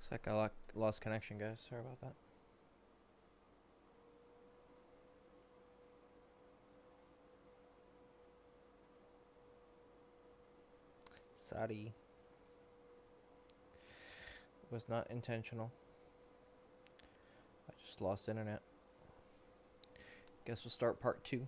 Looks like I lost connection, guys. Sorry about that. Sorry. It was not intentional. I just lost internet. Guess we'll start part 2.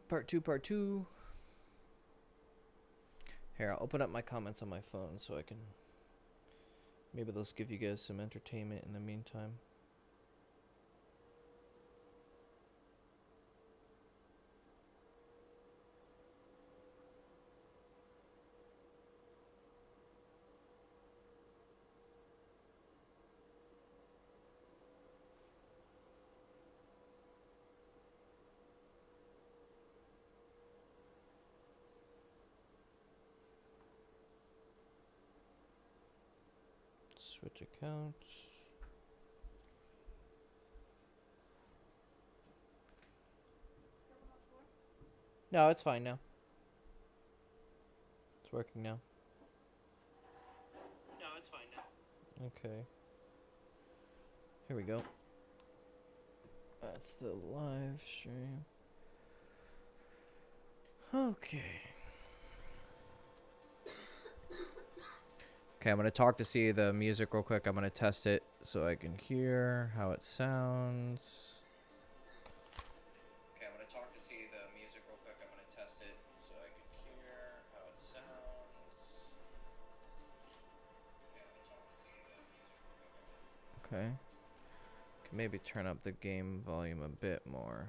Part 2. Here, I'll open up my comments on my phone so I can... Maybe they'll give you guys some entertainment in the meantime. Switch accounts. No, it's fine now. It's working now. No, it's fine now. Okay. Here we go. That's the live stream. Okay. Okay, I'm going to talk to see the music real quick. I'm going to test it so I can hear how it sounds. Okay, I'm going to talk to see the music real quick. I'm going to test it so I can hear how it sounds. Okay, I'm going to talk to see the music real quick. Okay. Can maybe turn up the game volume a bit more.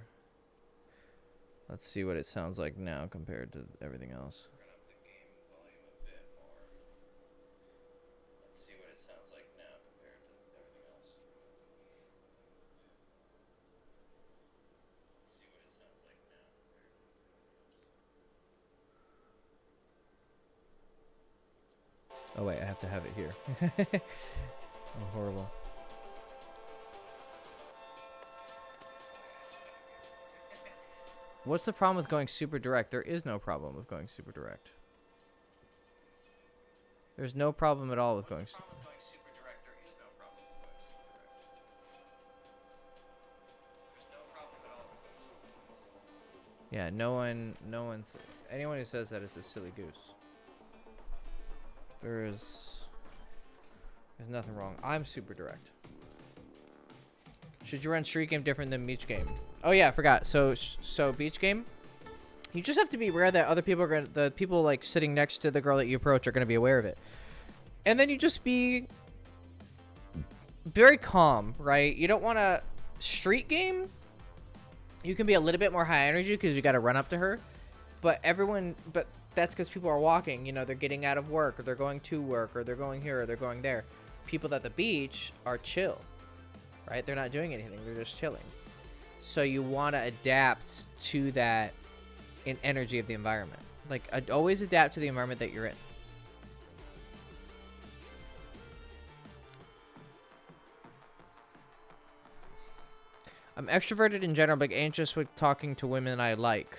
Let's see what it sounds like now compared to everything else. Oh wait, I have to have it here. Oh, horrible. What's the problem with going super direct? There is no problem with going super direct. There's no problem at all with going super direct. There is no problem with going super direct. There's no problem at all with going super direct. Yeah, anyone who says that is a silly goose. There's nothing wrong. I'm super direct. Should you run street game different than beach game? Oh yeah, I forgot. So beach game, you just have to be aware that other people are the people like sitting next to the girl that you approach are gonna be aware of it, and then you just be very calm, right? You don't want to street game. You can be a little bit more high energy because you got to run up to her, but that's because people are walking, you know, they're getting out of work, or they're going to work, or they're going here, or they're going there. People at the beach are chill, right? They're not doing anything. They're just chilling. So you want to adapt to that in energy of the environment. Like, always adapt to the environment that you're in. I'm extroverted in general, but anxious with talking to women I like.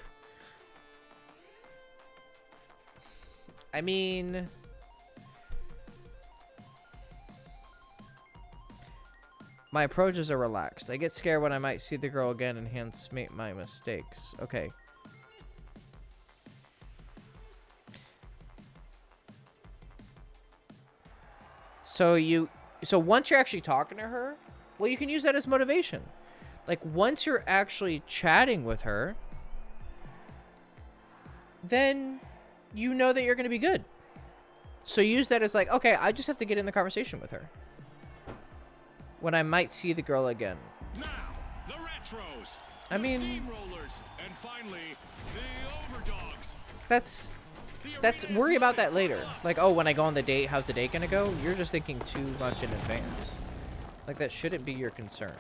I mean, my approaches are relaxed. I get scared when I might see the girl again and hence make my mistakes. Okay. So once you're actually talking to her, well, you can use that as motivation. Like, once you're actually chatting with her, then you know that you're going to be good. So use that as like, okay, I just have to get in the conversation with her when I might see the girl again. Now, the retros. I mean, and finally, the overdogs. that's worry about that later. Like, oh, when I go on the date, how's the date gonna go? You're just thinking too much in advance. Like, that shouldn't be your concern.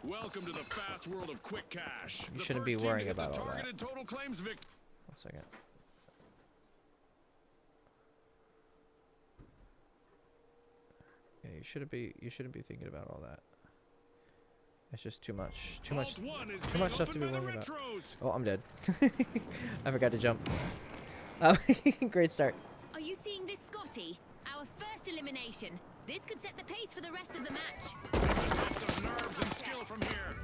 Welcome to the fast world of quick cash. You shouldn't be worrying about all that. Total claims 1 second. Yeah, you shouldn't be thinking about all that. It's just too much stuff to be worrying about. Oh, I'm dead. I forgot to jump. Great start. Are you seeing this, Scotty? Our first elimination. This could set the pace for the rest of the match. It's a test of nerves and skill from here.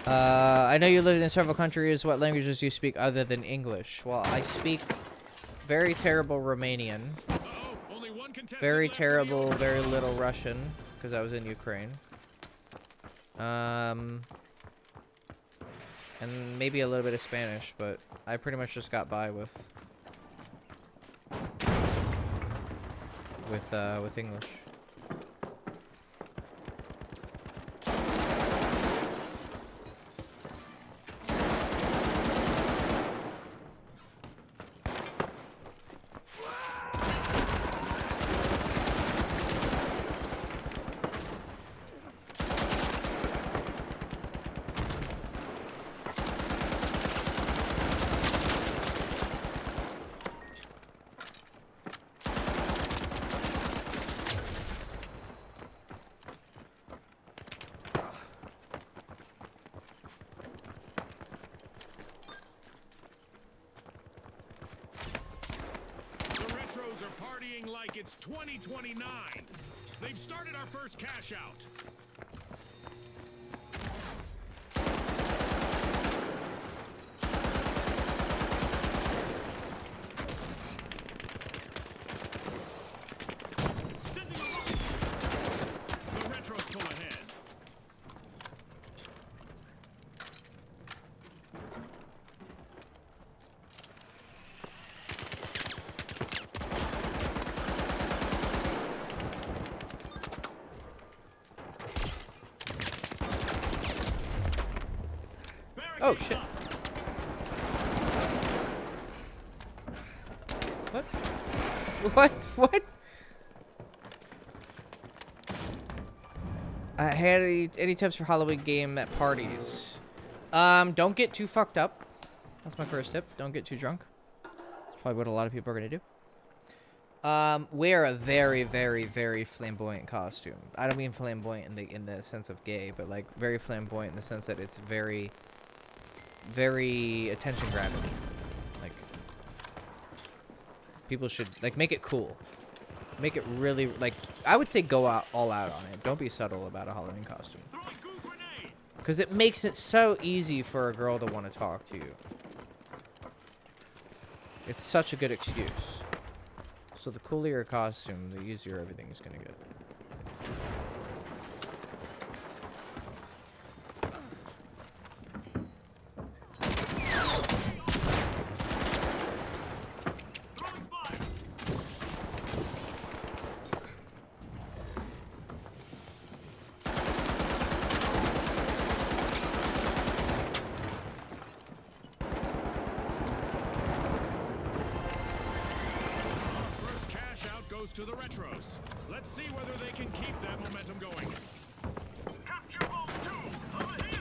I know you lived in several countries. What languages do you speak other than English? Well, I speak very terrible Romanian. Very terrible, very little Russian, because I was in Ukraine. And maybe a little bit of Spanish, but I pretty much just got by with English. Are partying like it's 2029. They've started our first cash out. The Retro's pull ahead. Oh, shit. What? What? Had any tips for Halloween game at parties? Don't get too fucked up. That's my first tip. Don't get too drunk. That's probably what a lot of people are gonna do. Wear a very, very, very flamboyant costume. I don't mean flamboyant in the sense of gay, but like very flamboyant in the sense that it's very attention grabbing. Like, people should like make it cool, make it really, like, I would say go all out on it. Don't be subtle about a Halloween costume, because it makes it so easy for a girl to want to talk to you. It's such a good excuse. So the cooler your costume, the easier everything's gonna get. To the Retros. Let's see whether they can keep that momentum going. Capture ball 2. Over here.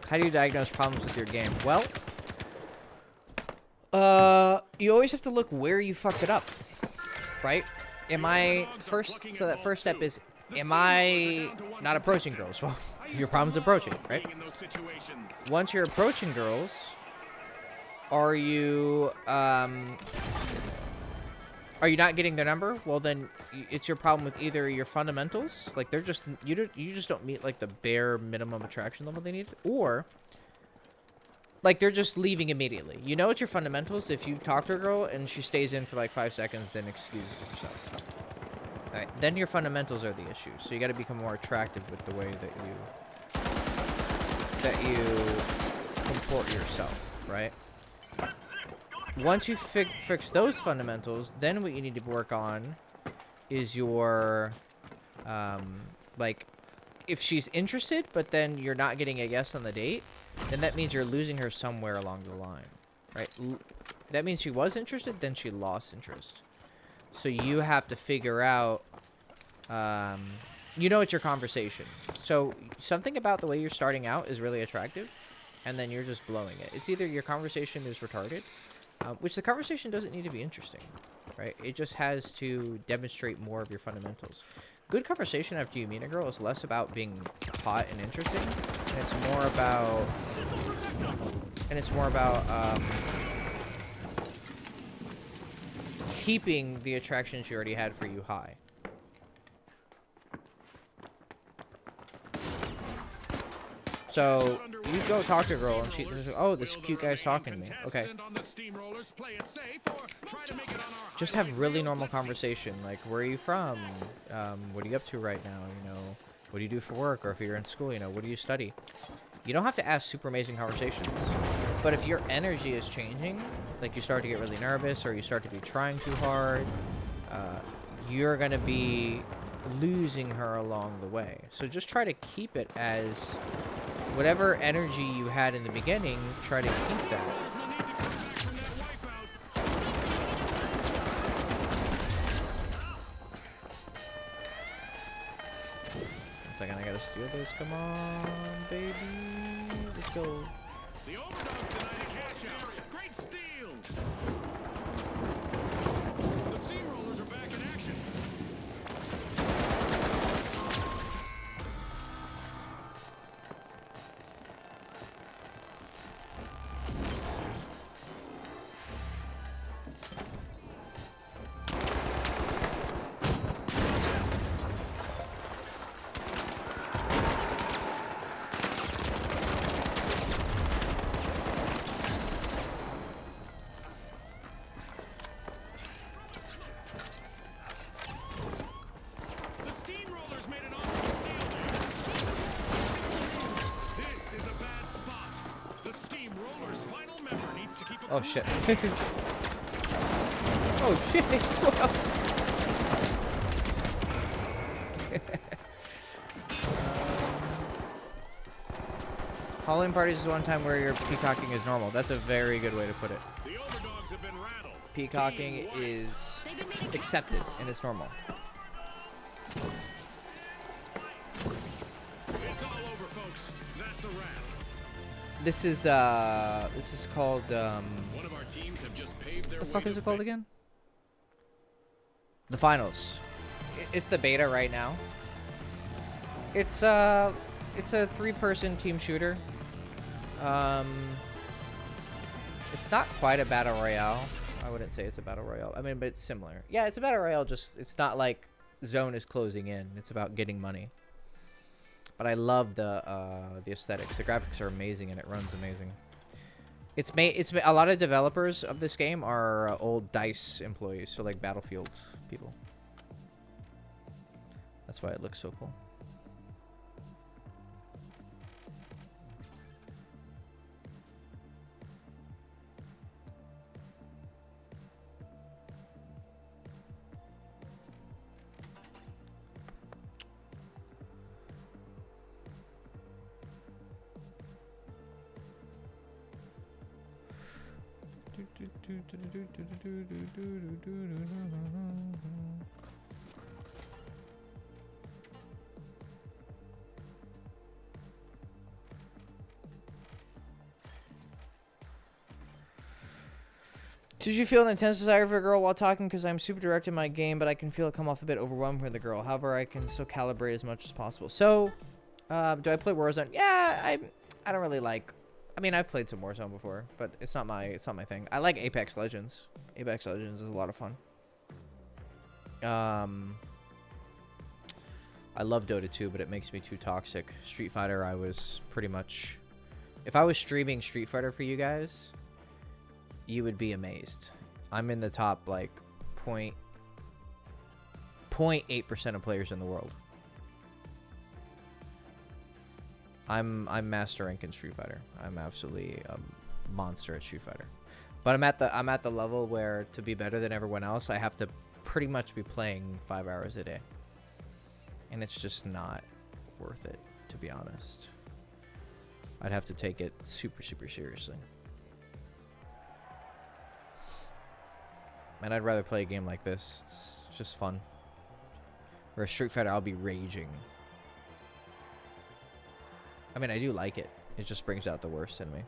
How do you diagnose problems with your game? Well, you always have to look where you fucked it up, right? So that first step is, am I not approaching girls? Well, your problem's approaching, right? Once you're approaching girls, are you not getting their number? Well, then it's your problem with either your fundamentals, like you just don't meet like the bare minimum attraction level they need, or like they're just leaving immediately. You know, it's your fundamentals. If you talk to a girl and she stays in for like 5 seconds, then excuse yourself. Alright, then your fundamentals are the issue. So you got to become more attractive with the way that you comport yourself, right? Once you fix those fundamentals, then what you need to work on is your, like, if she's interested, but then you're not getting a yes on the date, then that means you're losing her somewhere along the line, right? That means she was interested, then she lost interest. So you have to figure out, you know, it's your conversation. So something about the way you're starting out is really attractive, and then you're just blowing it. It's either your conversation is retarded, which the conversation doesn't need to be interesting, right? It just has to demonstrate more of your fundamentals. Good conversation after you meet a girl is less about being hot and interesting, and it's more about keeping the attraction she already had for you high. So you go talk to a girl and she's like, oh, this cute guy's talking to me. Okay. Just have really normal conversation. Like, where are you from? What are you up to right now? You know, what do you do for work? Or if you're in school, you know, what do you study? You don't have to ask super amazing conversations. But if your energy is changing, like you start to get really nervous or you start to be trying too hard, you're going to be losing her along the way. So just try to keep it as whatever energy you had in the beginning, try to keep that. One second, I gotta steal this. Come on, baby. Let's go. The overdogs denied a cash out. Great steal. The steamrollers are back in action. Oh shit. Oh shit. Halloween parties is one time where your peacocking is normal. That's a very good way to put it. The overdogs have been rattled. Peacocking is accepted and it's normal. It's all over, folks. That's a wrap. This is called One of our teams have just paved their what the fuck way is to it called again? The finals. It's the beta right now. It's a 3-person team shooter. It's not quite a battle royale. I wouldn't say it's a battle royale. I mean, but it's similar. Yeah, it's a battle royale. Just it's not like zone is closing in. It's about getting money. But I love the aesthetics. The graphics are amazing and it runs amazing. It's a lot of developers of this game are old DICE employees, so like Battlefield people. That's why it looks so cool. Did you feel an intense desire for a girl while talking? Because I'm super direct in my game, but I can feel it come off a bit overwhelmed with the girl. However, I can still calibrate as much as possible. So, do I play Warzone? Yeah, I don't really like. I mean, I've played some Warzone before, but it's not my thing. I like Apex Legends. Apex Legends is a lot of fun. I love Dota 2, but it makes me too toxic. Street Fighter, I was pretty much. If I was streaming Street Fighter for you guys, you would be amazed. I'm in the top like 0.8% of players in the world. I'm master rank in Street Fighter. I'm absolutely a monster at Street Fighter. But I'm at the level where to be better than everyone else, I have to pretty much be playing 5 hours a day. And it's just not worth it, to be honest. I'd have to take it super, super seriously. And I'd rather play a game like this. It's just fun. Whereas Street Fighter, I'll be raging. I mean, I do like it. It just brings out the worst in me.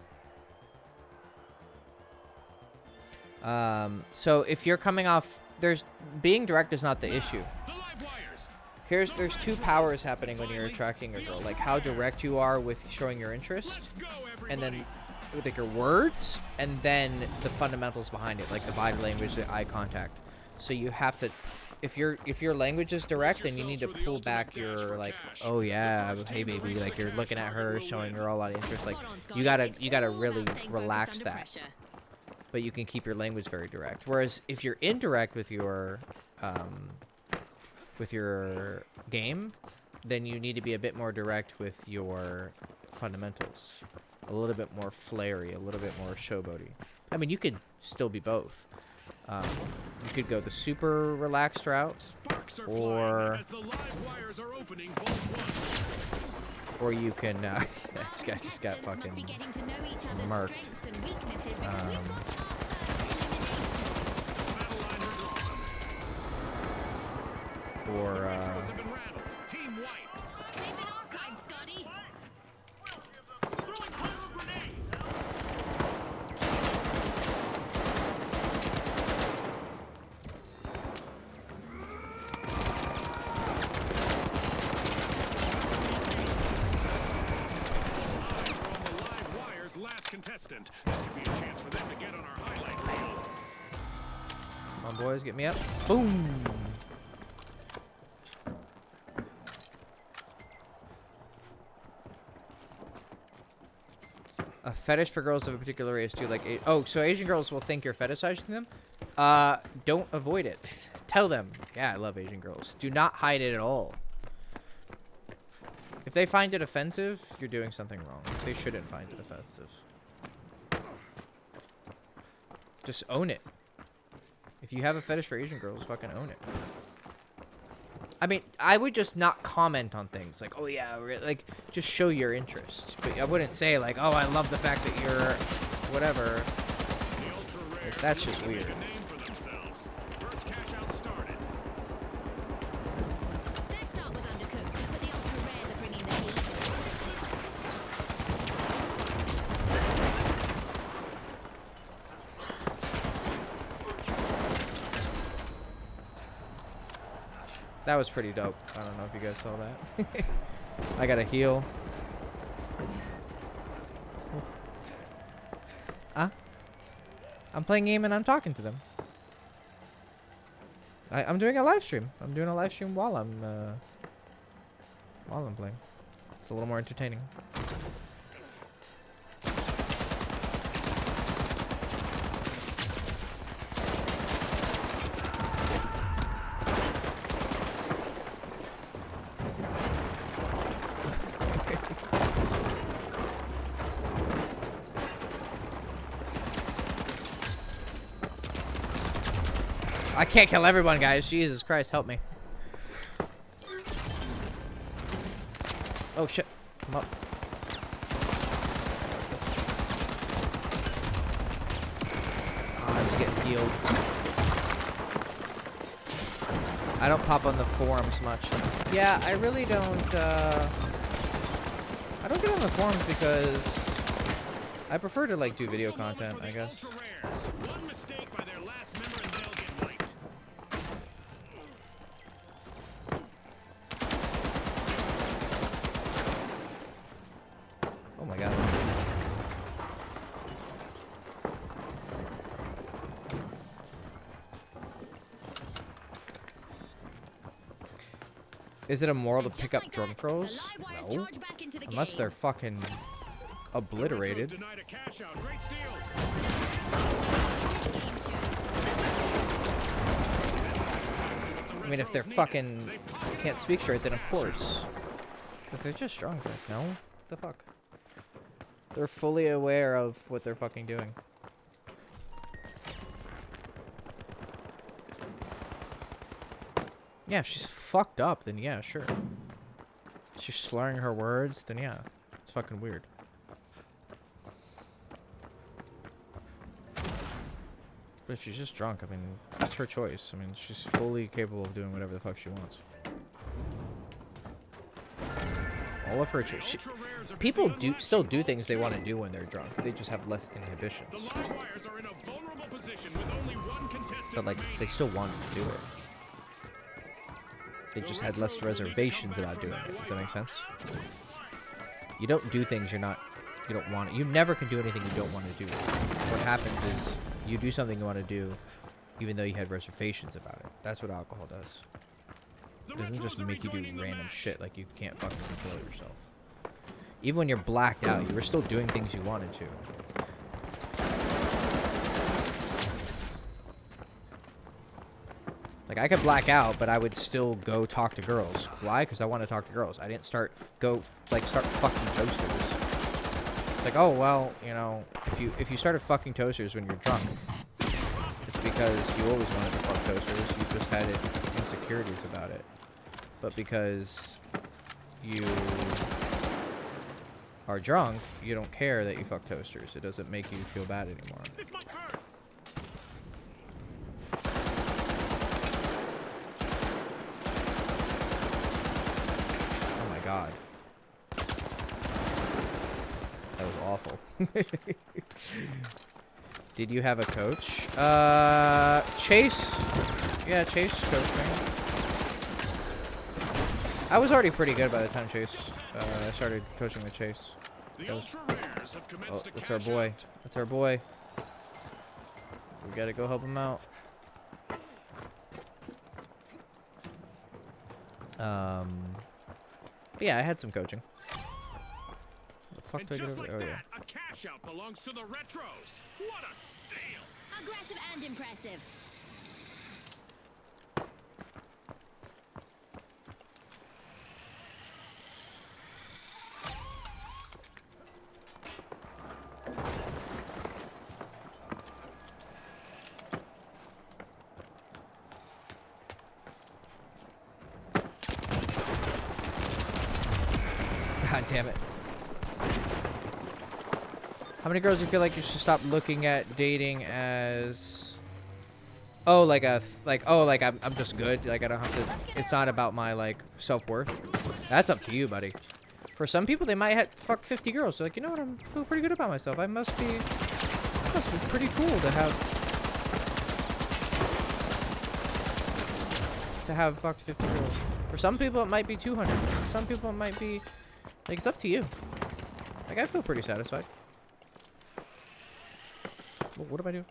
So if you're coming off, being direct is not the issue. There's two powers happening when you're attracting a girl, like how direct you are with showing your interest, and then with like your words, and then the fundamentals behind it, like the body language, the eye contact. So you have to, if your language is direct, then you need to pull back your like, oh yeah, hey baby, like you're looking at her, showing her a lot of interest. Like you gotta really relax that. But you can keep your language very direct. Whereas if you're indirect with your game, then you need to be a bit more direct with your fundamentals. A little bit more flary, a little bit more showboaty. I mean, you could still be both. You could go the super relaxed route, or you can. This guy just got fucking murked. Last contestant. This could be a chance for them to get on our highlight reel. Come on, boys, get me up. Boom. A fetish for girls of a particular race, too. Like, oh, so Asian girls will think you're fetishizing them. Don't avoid it. Tell them. Yeah, I love Asian girls. Do not hide it at all. If they find it offensive, you're doing something wrong. They shouldn't find it offensive. Just own it. If you have a fetish for Asian girls, fucking own it. I mean, I would just not comment on things like, oh yeah, like, just show your interests. But I wouldn't say like, oh, I love the fact that you're whatever. Like, that's just weird. That was pretty dope. I don't know if you guys saw that. I got a heal. I'm playing game and I'm talking to them. I'm doing a live stream. I'm doing a live stream while I'm playing. It's a little more entertaining. I can't kill everyone, guys. Jesus Christ, help me. Oh, shit. Come up. Oh, I was getting healed. I don't pop on the forums much. Yeah, I really don't, I don't get on the forums because I prefer to, like, do video content, I guess. One mistake by their last member and they'll get wiped. Oh my god. Is it immoral to pick up drum throws? No. Unless they're fucking obliterated. Denied a cash out. Great steal. The I mean, if they're fucking can't speak straight, then of course. If they're just drunk, like, no, the fuck. They're fully aware of what they're fucking doing. Yeah, if she's fucked up, then yeah, sure. If she's slurring her words, then yeah, it's fucking weird. But if she's just drunk, I mean, that's her choice. I mean, she's fully capable of doing whatever the fuck she wants. All of her choice. People still do things they want to do when they're drunk. They just have less inhibitions. But like, they still want to do it. They just had less reservations about doing it. Does that make sense? You don't do things you don't want. You never can do anything you don't want to do. What happens is you do something you want to do, even though you had reservations about it. That's what alcohol does. It doesn't just make you do random shit like you can't fucking control yourself. Even when you're blacked out, you were still doing things you wanted to. Like, I could black out, but I would still go talk to girls. Why? Because I want to talk to girls. I didn't start fucking toasters. It's like, oh, well, you know, if you started fucking toasters when you're drunk, it's because you always wanted to fuck toasters. You just had insecurities about it. But because you are drunk, you don't care that you fuck toasters. It doesn't make you feel bad anymore. Oh my god. That was awful. Did you have a coach? Chase. Yeah, Chase coached me. I was already pretty good by the time Chase. I started coaching with Chase. Oh, that's our boy. That's our boy. We gotta go help him out. But yeah, I had some coaching. The fuck do I get over there? Oh yeah. A cash out belongs to the retros. What a steal! Aggressive and impressive. God damn it. How many girls do you feel like you should stop looking at dating as... Oh, like I'm just good. Like, I don't have to... It's not about my, like, self-worth. That's up to you, buddy. For some people, they might fuck 50 girls. So, like, you know what? I feel pretty good about myself. I must be pretty cool to have fucked 50 girls. For some people, it might be 200. For some people, it might be... Like, it's up to you. Like, I feel pretty satisfied. Whoa, what am I doing?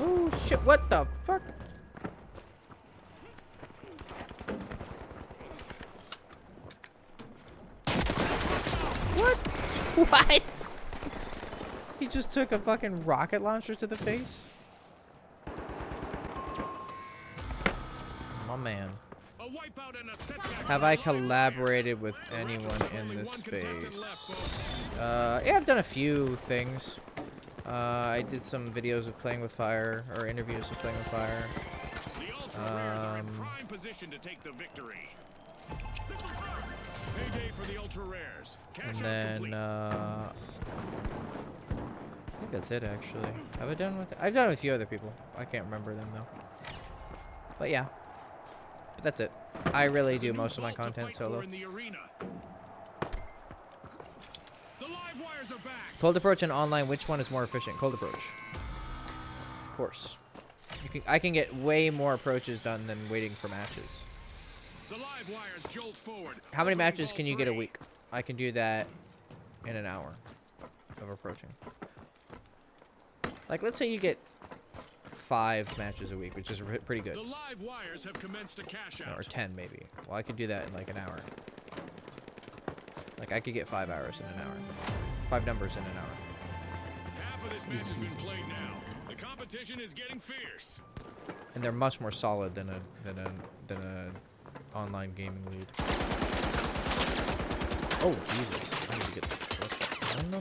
Oh, shit. What the fuck? What? What? He just took a fucking rocket launcher to the face? My man. Have I collaborated with anyone in this space? Yeah, I've done a few things. I did some videos of playing with fire, or interviews of playing with fire. In prime position to take the victory. Payday for the ultra rares. And then I think that's it actually. Have I done with it? I've done with a few other people. I can't remember them though. But yeah. But that's it. I really do most of my content solo. Cold approach and online, which one is more efficient? Cold approach. Of course. I can get way more approaches done than waiting for matches. How many matches can you get a week? I can do that in an hour of approaching. Like, let's say you get 5 matches a week, which is pretty good. The live wires have commenced a cash out. Or 10 maybe. Well, I could do that in like an hour. Like, I could get 5 hours in an hour. 5 numbers in an hour. Half of this match has been played now. The competition is getting fierce. And they're much more solid than a online gaming lead. Oh Jesus! I need to get the no.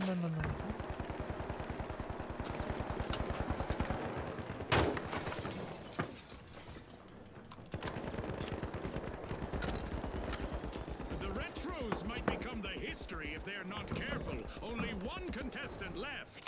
The Retros might become the history if they're not careful. Only one contestant left.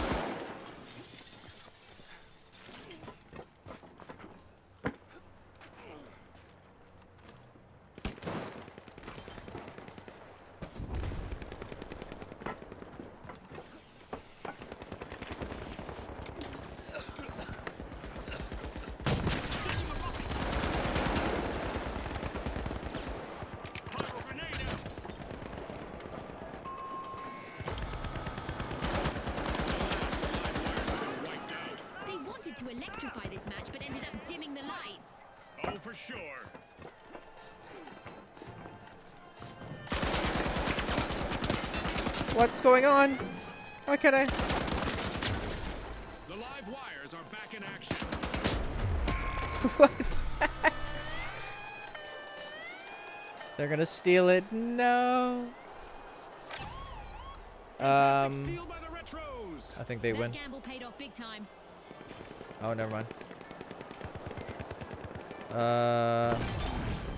To electrify this match, but ended up dimming the lights. Oh, for sure. What's going on? Why can't I? The live wires are back in action. What's that? They're gonna steal it. No. Fantastic steal by the Retros. I think they win. That gamble paid off big time. Oh, never mind. Do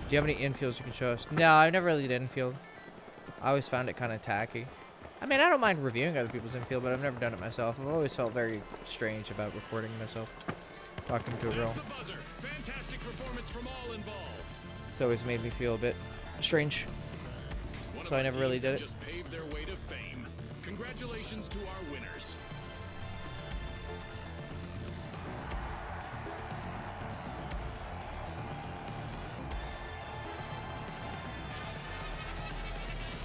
you have any infields you can show us? No, I never really did infield. I always found it kind of tacky. I mean, I don't mind reviewing other people's infield, but I've never done it myself. I've always felt very strange about recording myself talking to a girl. That's the buzzer. Fantastic performance from all involved. It's always made me feel a bit strange. So I never really did it. Just paved their way to fame. Congratulations to our winners.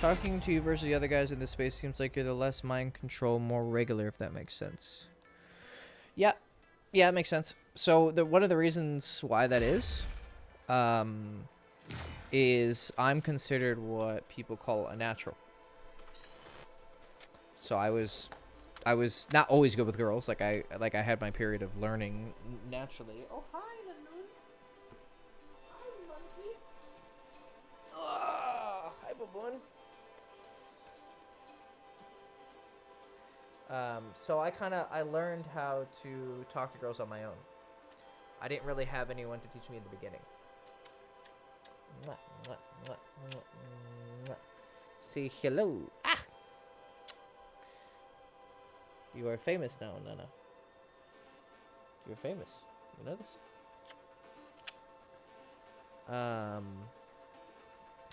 Talking to you versus the other guys in this space seems like you're the less mind control, more regular, if that makes sense. Yeah, it makes sense. So one of the reasons why that is I'm considered what people call a natural. So I was not always good with girls. Like I had my period of learning naturally. Oh hi, Nanoon. Hi, monkey. Hi, baboon. So I learned how to talk to girls on my own. I didn't really have anyone to teach me in the beginning. Say hello. Ah! You are famous now, Nana. You're famous. You know this?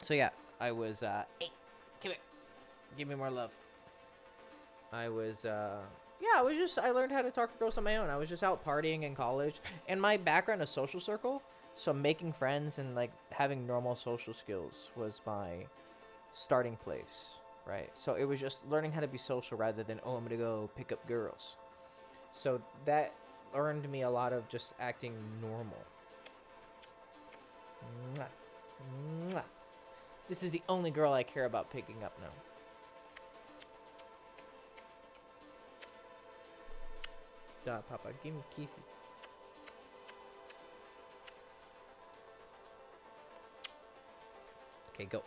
So yeah, I was, hey, come here. Give me more love. I learned how to talk to girls on my own. I was just out partying in college, and my background is social circle, so making friends and like having normal social skills was my starting place, right? So it was just learning how to be social rather than, oh, I'm gonna go pick up girls. So that earned me a lot of just acting normal. Mwah. Mwah. This is the only girl I care about picking up now. Duh, Papa, give me kisses. Okay, go.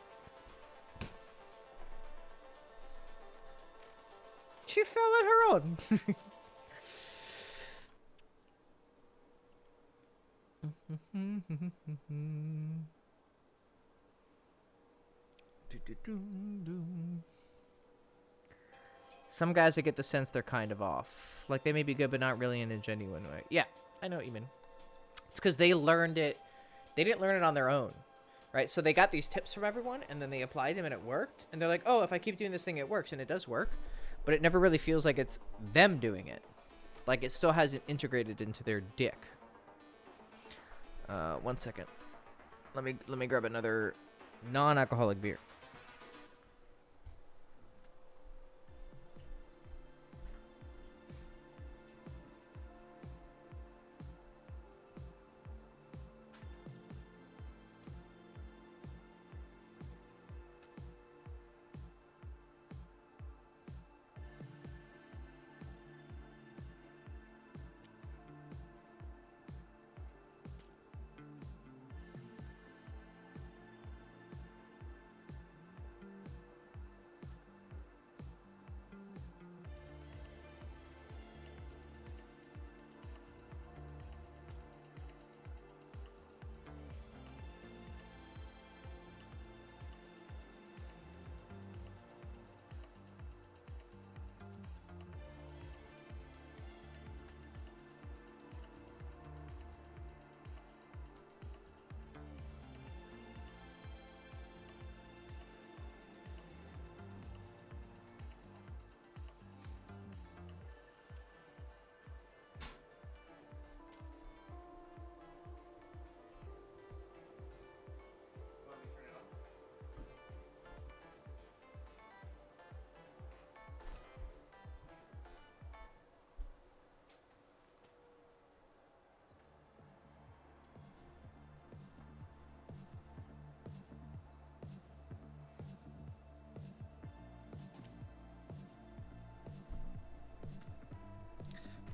She fell on her own. Some guys, I get the sense they're kind of off. Like, they may be good, but not really in a genuine way. Yeah, I know what you mean. It's because they learned it. They didn't learn it on their own, right? So they got these tips from everyone, and then they applied them, and it worked. And they're like, oh, if I keep doing this thing, it works. And it does work. But it never really feels like it's them doing it. Like, it still hasn't integrated into their dick. 1 second. Let me grab another non-alcoholic beer.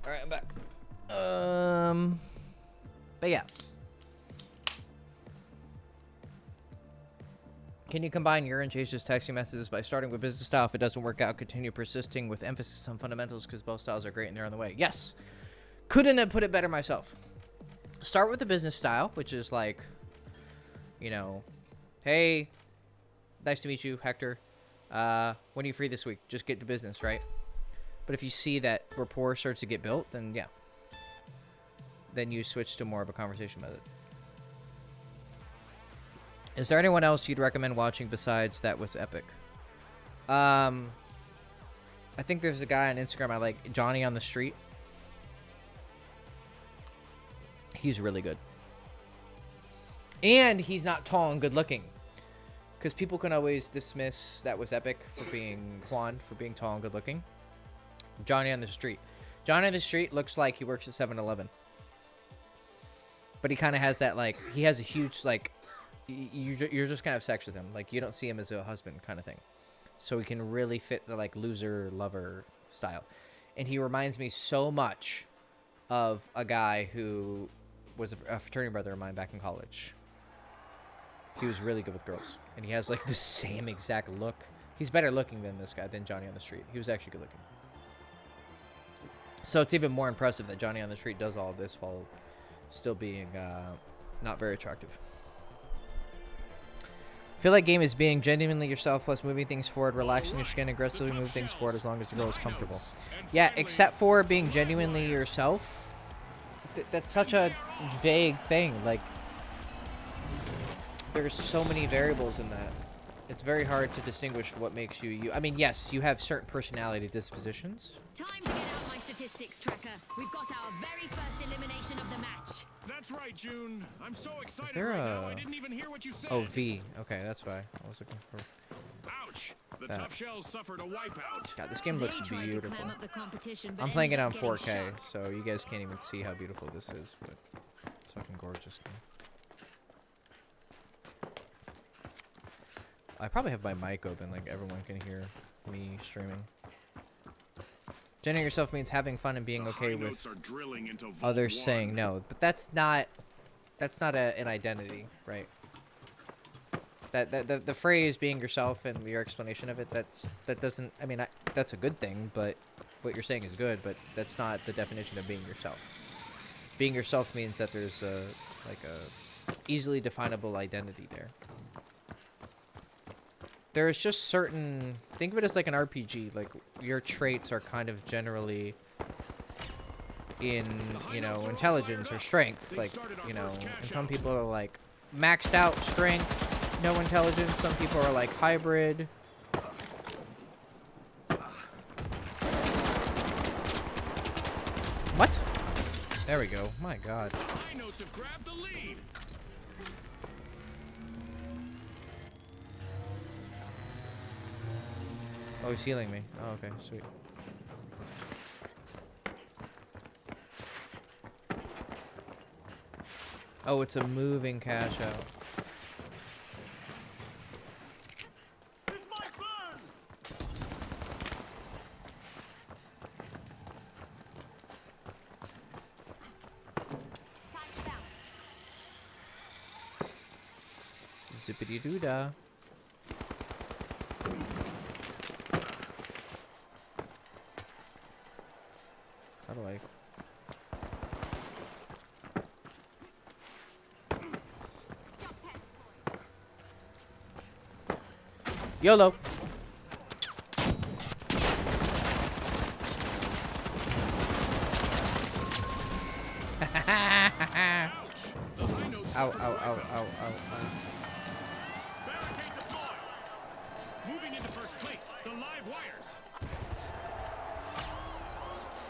All right, I'm back. But yeah. Can you combine urine chases texting messages by starting with business style? If it doesn't work out, continue persisting with emphasis on fundamentals because both styles are great and they're on the way. Yes. Couldn't have put it better myself. Start with the business style, which is like, you know, hey, nice to meet you, Hector. When are you free this week? Just get to business, right? But if you see that rapport starts to get built, then yeah. Then you switch to more of a conversation method. Is there anyone else you'd recommend watching besides That Was Epic? I think there's a guy on Instagram I like, Johnny on the Street. He's really good. And he's not tall and good looking. Because people can always dismiss That Was Epic for being Juan, for being tall and good looking. Johnny on the Street. Johnny on the Street looks like he works at 7-Eleven. But he kind of has that, like, he has a huge, like, you're just kind of sex with him. Like, you don't see him as a husband kind of thing. So he can really fit the, like, loser lover style. And he reminds me so much of a guy who was a fraternity brother of mine back in college. He was really good with girls. And he has, like, the same exact look. He's better looking than this guy, than Johnny on the Street. He was actually good looking. So it's even more impressive that Johnny on the Street does all of this while still being not very attractive. I feel like game is being genuinely yourself plus moving things forward, relaxing your skin, aggressively move things forward as long as the girl is comfortable. Yeah, except for being genuinely yourself. That's such a vague thing. Like, there's so many variables in that. It's very hard to distinguish what makes you you. I mean, yes, you have certain personality dispositions. Time to get out my statistics tracker. We've got our very first elimination of the match. That's right, June. I'm so excited Is there right a... now. I didn't even hear what you said. Oh, V. Okay, that's why I was looking for. Ouch! The that. Tough Shells suffered a wipeout. God, this game looks They tried to beautiful. climb up the competition, but I'm playing it ended on up getting 4K, shot. so you guys can't even see how beautiful this is, but it's fucking gorgeous game. I probably have my mic open, like everyone can hear me streaming. Generating yourself means having fun and being okay with others saying no, but that's not an identity, right? That the phrase being yourself and your explanation of it, that doesn't, I mean, that's a good thing, but what you're saying is good, but that's not the definition of being yourself. Being yourself means that there's a easily definable identity there. There's just certain, think of it as like an RPG, like your traits are kind of generally in, you know, intelligence or strength, like, you know, and some people are like maxed out strength, no intelligence, some people are like hybrid. What? There we go, my god. High notes have grabbed the lead. Oh, he's healing me. Oh, okay, sweet. Oh, it's a moving cash out. This might burn. Zippity doo dah. How do I? YOLO. Ouch! The high notes Ow, ow, suffered a ow, wipeout. ow, ow, ow. Barricade deployed. Moving into first place, the live wires.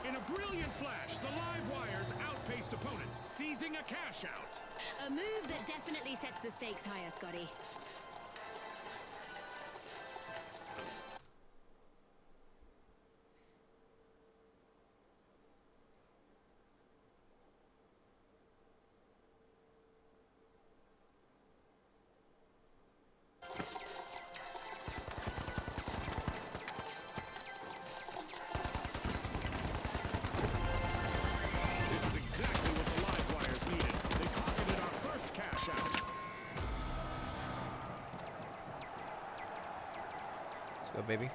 In a brilliant flash, the live wires outpaced opponents, seizing a cash out. A move that definitely sets the stakes higher, Scotty. Go, baby.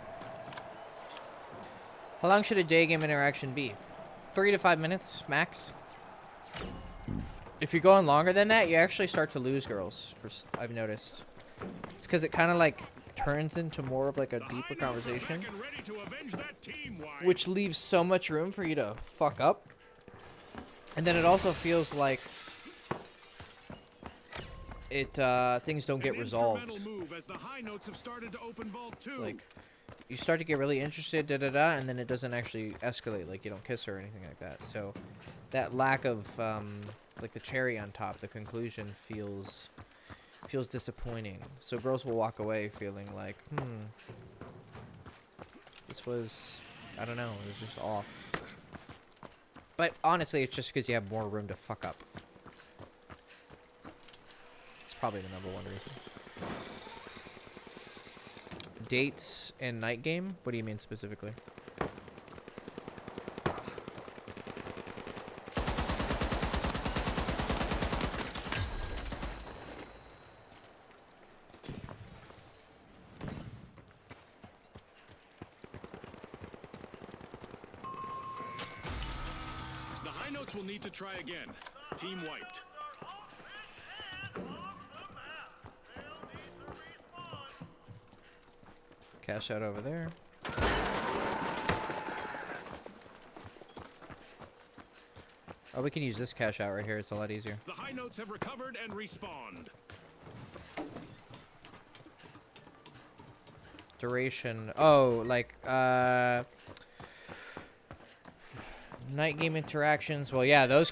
How long should a day game interaction be? 3 to 5 minutes, max. If you're going longer than that, you actually start to lose girls, I've noticed. It's because it kind of like turns into more of like a deeper conversation, which leaves so much room for you to fuck up. And then it also feels like things don't get resolved. Like, you start to get really interested, and then it doesn't actually escalate. Like, you don't kiss her or anything like that. So that lack of like the cherry on top, the conclusion feels disappointing. So girls will walk away feeling like, this was, I don't know, it was just off. But honestly, it's just because you have more room to fuck up. It's probably the #1 reason. Dates and night game? What do you mean specifically? The high notes will need to try again. Team wiped. Cash out over there. Oh, we can use this cash out right here. It's a lot easier. The high notes have recovered and respawned. Duration. Oh, like, night game interactions. Well, yeah, those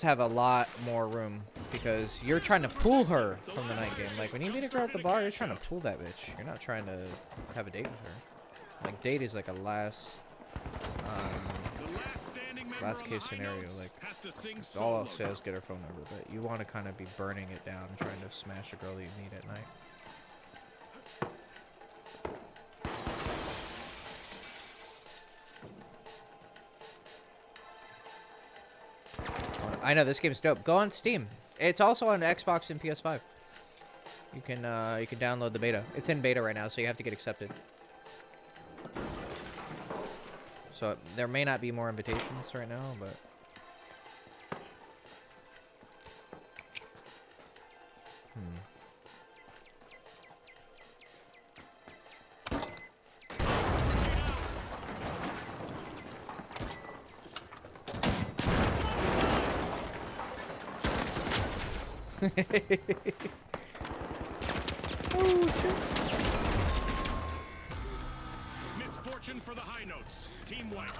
have a lot more room because you're trying to pull her from the night game. Like, when you meet a girl at the bar, you're trying to pull that bitch. You're not trying to have a date with her. Like, date is like a last case scenario. Like, all else says get her phone number, but you want to kind of be burning it down, trying to smash a girl that you meet at night. I know this game's dope. Go on Steam. It's also on Xbox and PS5. You can download the beta. It's in beta right now, so you have to get accepted. So there may not be more invitations right now, but oh shit. Misfortune for the high notes. Team white.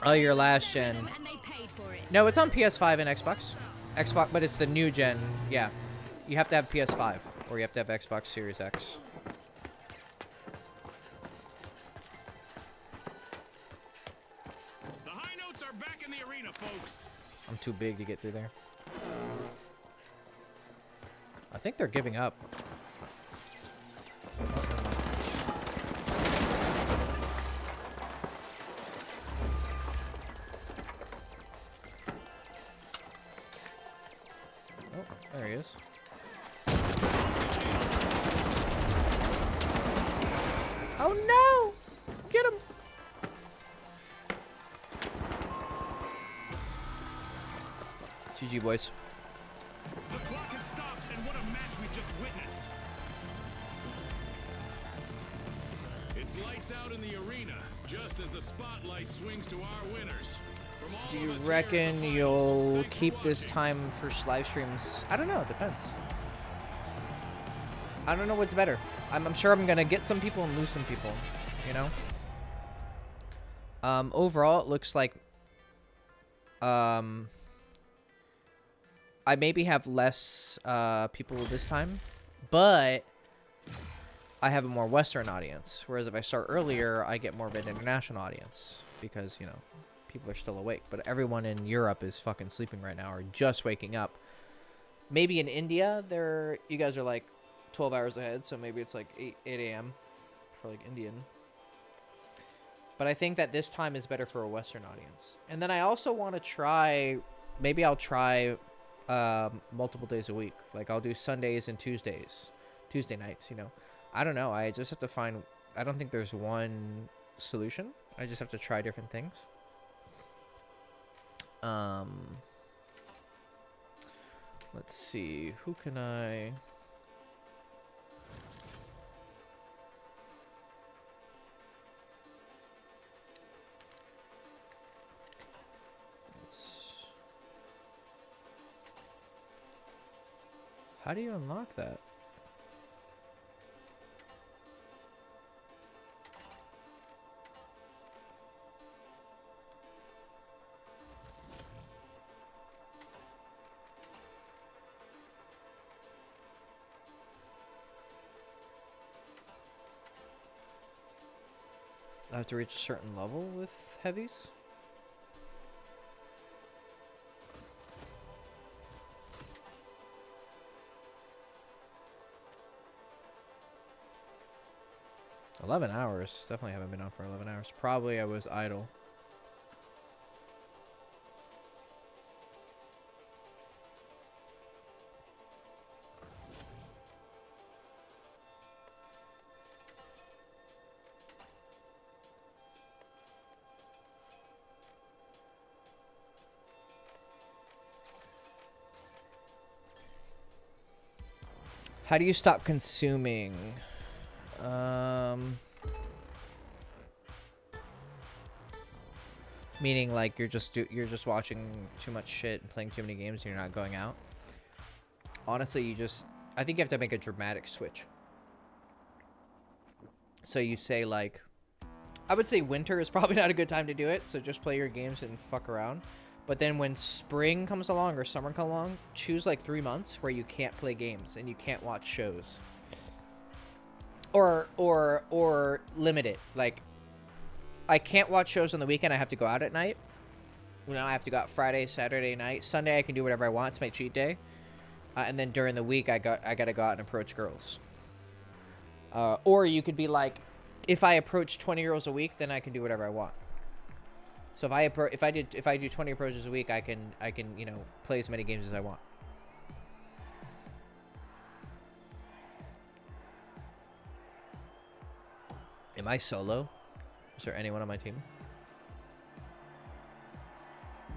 Oh, your last gen. And they paid for it. No, it's on PS5 and Xbox. Xbox, but it's the new gen. Yeah. You have to have PS5 or you have to have Xbox Series X. The high notes are back in the arena, folks. I'm too big to get through there. I think they're giving up. Oh, there he is. Oh no! Get him! GG, boys. The clock has stopped, and what a match we've just witnessed. It's lights out in the arena, just as the spotlight swings to our winners. From all Do of you us reckon here at the you'll finals, thanks for keep this watching. time for live streams? I don't know. It depends. I don't know what's better. I'm sure I'm gonna get some people and lose some people. You know. Overall, it looks like I maybe have less people this time, but I have a more Western audience. Whereas if I start earlier, I get more of an international audience because, you know, people are still awake. But everyone in Europe is fucking sleeping right now or just waking up. Maybe in India, you guys are like 12 hours ahead, so maybe it's like 8 a.m. for like Indian. But I think that this time is better for a Western audience. And then I also want to try, maybe I'll try multiple days a week. Like I'll do Sundays and Tuesday nights, you know. I don't know. I just have to find, I don't think there's one solution. I just have to try different things. Let's see. Who can I... How do you unlock that? I have to reach a certain level with heavies? $11 hours. Definitely haven't been on for 11 hours. Probably I was idle. How do you stop consuming? Meaning like you're just watching too much shit and playing too many games and you're not going out. Honestly, I think you have to make a dramatic switch. So you say like, I would say winter is probably not a good time to do it. So just play your games and fuck around. But then when spring comes along or summer comes along, choose like 3 months where you can't play games and you can't watch shows. Or limit it. Like, I can't watch shows on the weekend. I have to go out at night. You know, I have to go out Friday, Saturday night. Sunday, I can do whatever I want. It's my cheat day. And then during the week, I gotta go out and approach girls. Or you could be like, if I approach 20 girls a week, then I can do whatever I want. So if I do 20 approaches a week, I can you know, play as many games as I want. Am I solo? Is there anyone on my team?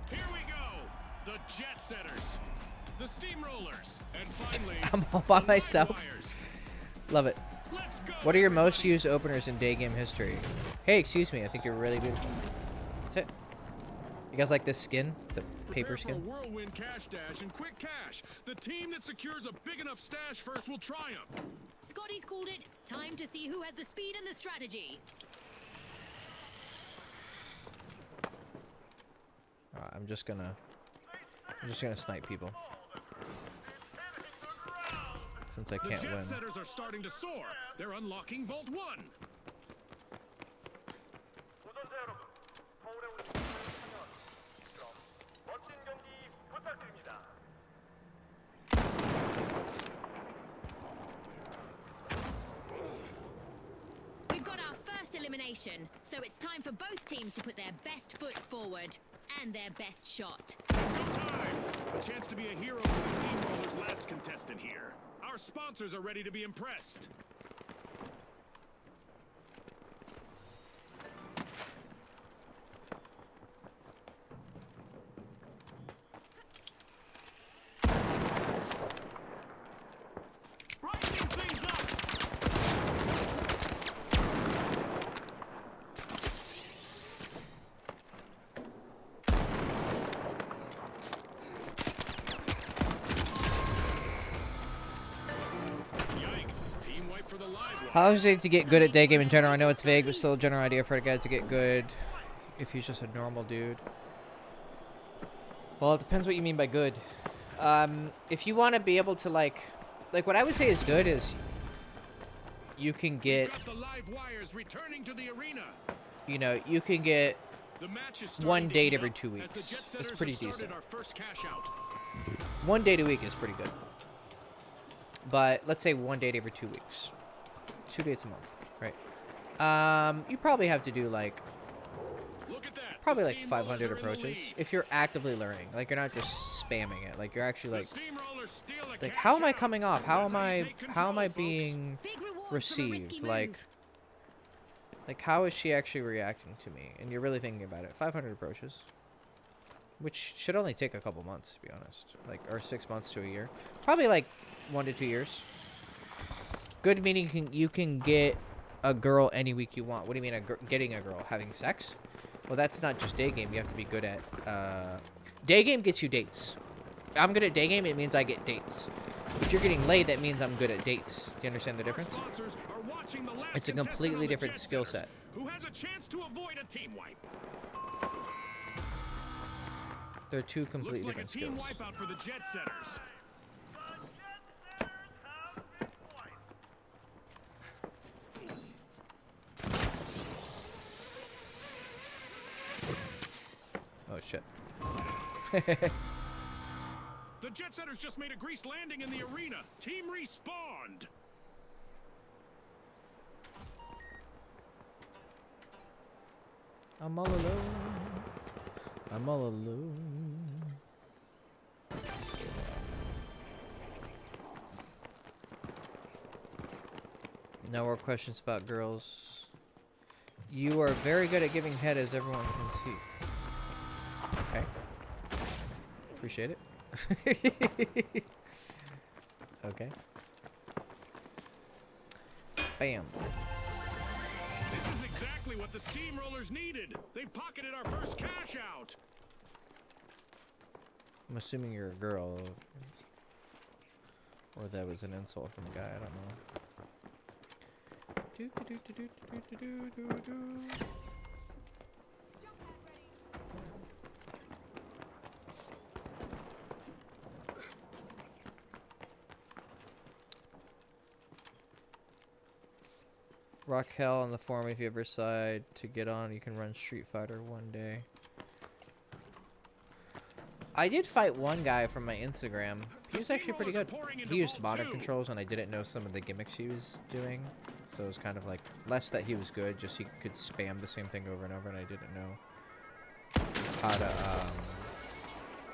Here we go. The jet setters, the steamrollers, and finally I'm all by the myself. Livewires. Love it. Let's go, What are your most everybody. used openers in day game history? Hey, excuse me. I think you're really beautiful. That's it. You guys like this skin? It's a paper Prepare skin. for a whirlwind cash dash and quick cash. The team that secures a big enough stash first will triumph. Scotty's called it. Time to see who has the speed and the strategy. I'm just gonna snipe people. Since I The can't jet win. setters are starting to soar. They're unlocking Vault 1. We've got our first elimination, so it's time for both teams to put their best foot forward and their best shot. It's go time. A chance to be a hero for the Steamrollers' last contestant here. Our sponsors are ready to be impressed. Brightening things up. Yikes. Team wipe for the live wire. How long does it take to get good at day game in general? I know it's vague, but still a general idea for a guy to get good if he's just a normal dude. Well, it depends what you mean by good. If you want to be able to like what I would say is good is you can get, Got the live wires returning to the arena. you know, you can get The match is one starting to date heat every up 2 as weeks. the jet It's setters pretty have started decent. our first cash out. 1 date a week is pretty good. But let's say 1 date every 2 weeks. 2 dates a month, right? You probably have to do like Look at that. probably The like Steamrollers 500 are in the approaches lead. if you're actively learning. Like you're not just spamming it. Like you're actually like The Steamrollers steal a like cash how am I out. coming off? How That's am how you I take how am I control, folks. being Big reward from a risky received? move. Like Like, how is she actually reacting to me? And you're really thinking about it. 500 approaches. Which should only take a couple months, to be honest. Like, or 6 months to a year. Probably like 1 to 2 years. Good meaning you can get a girl any week you want. What do you mean getting a girl? Having sex? Well, that's not just day game. You have to be good at... day game gets you dates. I'm good at day game, it means I get dates. If you're getting laid, that means I'm good at dates. Do you understand the difference? It's a completely different skill set. Who has a chance to avoid a team wipe? They're two completely Looks like different a team skills. wipeout for the jet setters. Oh, shit. The jet setters just made a greased landing in the arena. Team respawned. I'm all alone. I'm all alone. No more questions about girls. You are very good at giving head, as everyone can see. Okay. Appreciate it. Okay. Bam. This is exactly what the steamrollers needed. They've pocketed our first cash out. I'm assuming you're a girl. Or that was an insult from a guy, I don't know. Raquel on the forum, if you ever decide to get on, you can run Street Fighter one day. I did fight one guy from my Instagram. He was actually pretty good. He used modded controls, and I didn't know some of the gimmicks he was doing. So it was kind of like, less that he was good, just he could spam the same thing over and over, and I didn't know how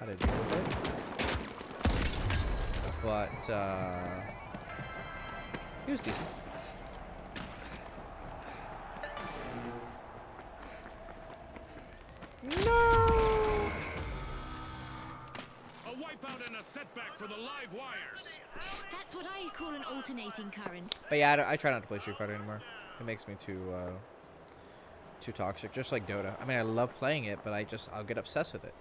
to deal with it. But, he was decent. No! A wipeout and a setback for the live wires. That's what I call an alternating current. But yeah, I try not to play Street Fighter anymore. It makes me too toxic, just like Dota. I mean, I love playing it, but I'll get obsessed with it.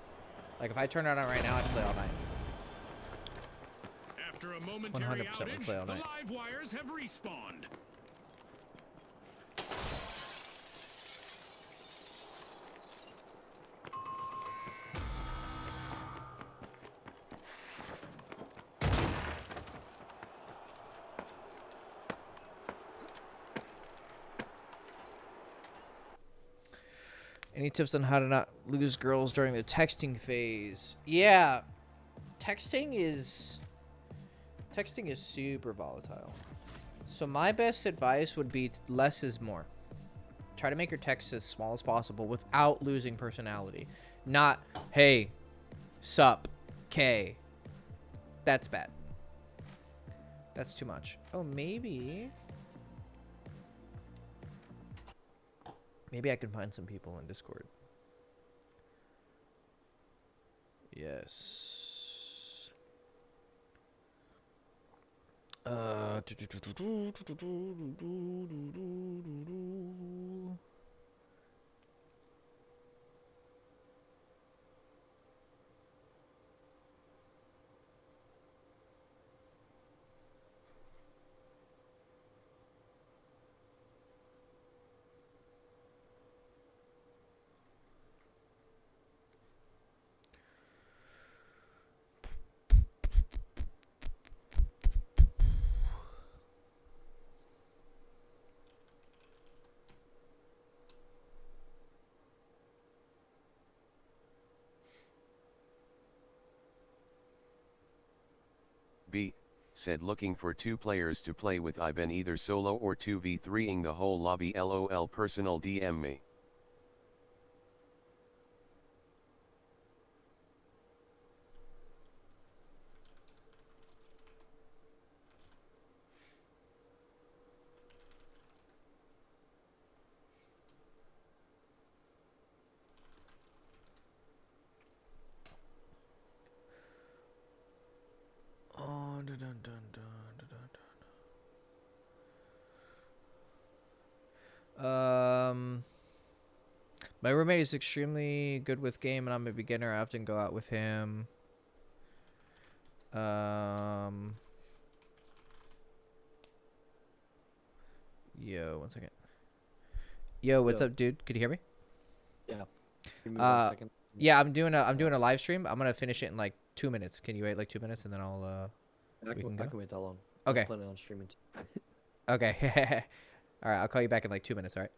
Like, if I turn it on right now, I'd play all night. After a momentary 100% would outage, play all the night. live wires have respawned. Any tips on how to not lose girls during the texting phase? Yeah, texting is super volatile. So my best advice would be less is more. Try to make your text as small as possible without losing personality. Not, hey, sup, K. That's bad. That's too much. Oh, maybe I can find some people in Discord. Yes. B said looking for 2 players to play with. I've been either solo or 2v3ing the whole lobby. LOL. Personal DM me. My roommate is extremely good with game, and I'm a beginner. I often go out with him. Yo, 1 second. Yo, what's up, dude? Could you hear me? Yeah. Give me 1 second. Yeah, I'm doing a live stream. I'm gonna finish it in like 2 minutes. Can you wait like 2 minutes and then I'll I we can can go? wait that long. Okay. I'm planning on streaming. Okay. All right, I'll call you back in like 2 minutes. All right.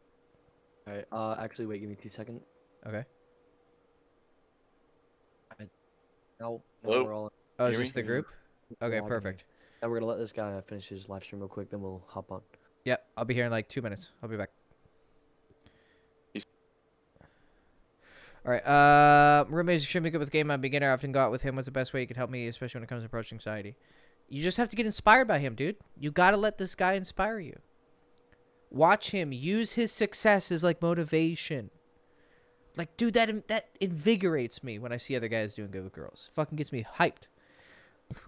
All right. Actually, wait. Give me 2 seconds. Okay. Now Hello? we're all. Oh, is Hear this me? the group? Okay, logging in. perfect. Now we're gonna let this guy finish his live stream real quick. Then we'll hop on. Yep, I'll be here in like 2 minutes. I'll be back. All right. Roommate's extremely good with game. I'm a beginner. I often go out with him. What's the best way you could help me, especially when it comes to approaching anxiety? You just have to get inspired by him, dude. You gotta let this guy inspire you. Watch him. Use his success as like motivation. Like, dude, that invigorates me when I see other guys doing good with girls. Fucking gets me hyped.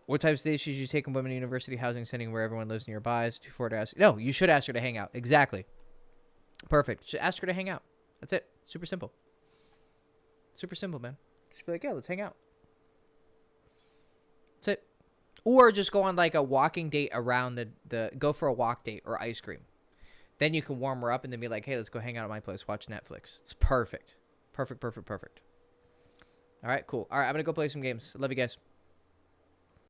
What type of days should you take in women in university housing setting where everyone lives nearby? Is too far to ask. No, you should ask her to hang out. Exactly. Perfect. Just ask her to hang out. That's it. Super simple. Super simple, man. Just be like, yeah, let's hang out. That's it. Or just go on like a walking date around go for a walk date or ice cream. Then you can warm her up and then be like, hey, let's go hang out at my place, watch Netflix. It's perfect. Perfect. All right, cool. All right, I'm going to go play some games. Love you guys.